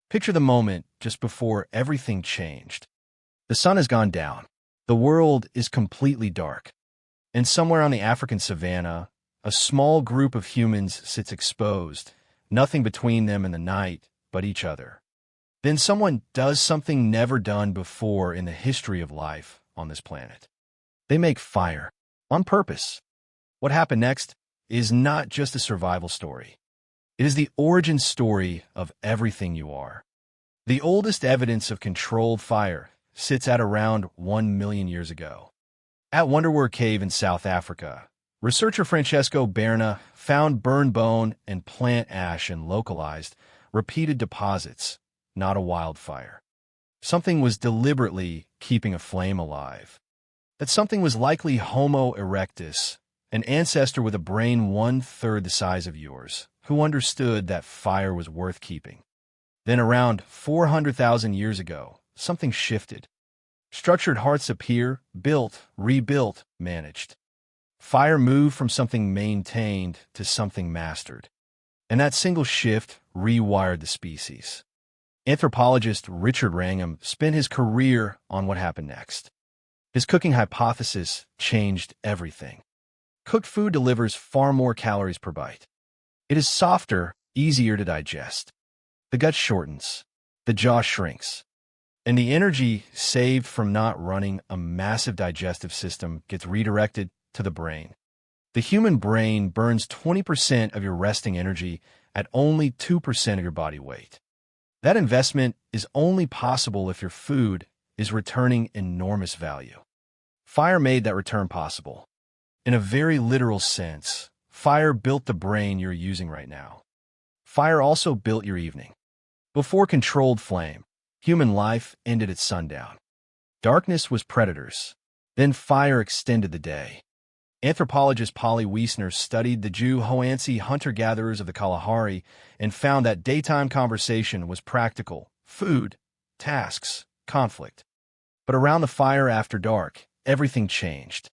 Picture the moment just before everything changed. The sun has gone down. The world is completely dark. And somewhere on the African savanna, a small group of humans sits exposed, nothing between them and the night but each other. Then someone does something never done before in the history of life on this planet. They make fire on purpose. What happened next is not just a survival story. It is the origin story of everything you are. The oldest evidence of controlled fire sits at around 1 million years ago. At Wonderwer Cave in South Africa, researcher Francesco Berna found burned bone and plant ash in localized, repeated deposits, not a wildfire. Something was deliberately keeping a flame alive. That something was likely Homo erectus, an ancestor with a brain 1/3 the size of yours, who understood that fire was worth keeping. Then around 400,000 years ago, something shifted. Structured hearts appear, built, rebuilt, managed. Fire moved from something maintained to something mastered. And that single shift rewired the species. Anthropologist Richard Wrangham spent his career on what happened next. His cooking hypothesis changed everything. Cooked food delivers far more calories per bite. It is softer, easier to digest. The gut shortens, the jaw shrinks, and the energy saved from not running a massive digestive system gets redirected to the brain. The human brain burns 20% of your resting energy at only 2% of your body weight. That investment is only possible if your food is returning enormous value. Fire made that return possible. In a very literal sense, fire built the brain you're using right now. Fire also built your evening. Before controlled flame, human life ended at sundown. Darkness was predators. Then fire extended the day. Anthropologist Polly Wiessner studied the Jew-Hoansi hunter-gatherers of the Kalahari and found that daytime conversation was practical, food, tasks, conflict. But around the fire after dark, everything changed.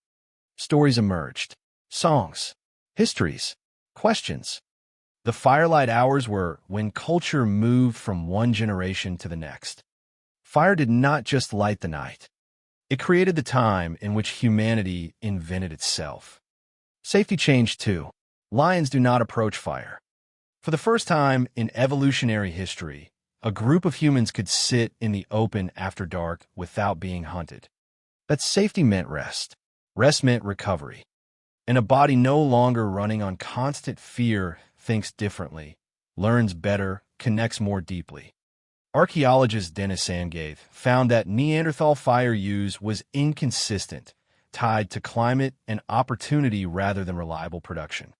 Stories emerged. Songs, histories, questions. The firelight hours were when culture moved from one generation to the next. Fire did not just light the night. It created the time in which humanity invented itself. Safety changed too. Lions do not approach fire. For the first time in evolutionary history, a group of humans could sit in the open after dark without being hunted. That safety meant rest. Rest meant recovery. And a body no longer running on constant fear thinks differently, learns better, connects more deeply. Archaeologist Dennis Angaith found that Neanderthal fire use was inconsistent, tied to climate and opportunity rather than reliable production.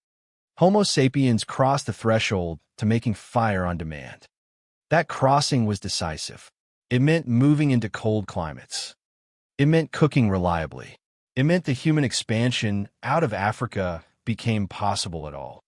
Homo sapiens crossed the threshold to making fire on demand. That crossing was decisive. It meant moving into cold climates. It meant cooking reliably. It meant the human expansion out of Africa became possible at all.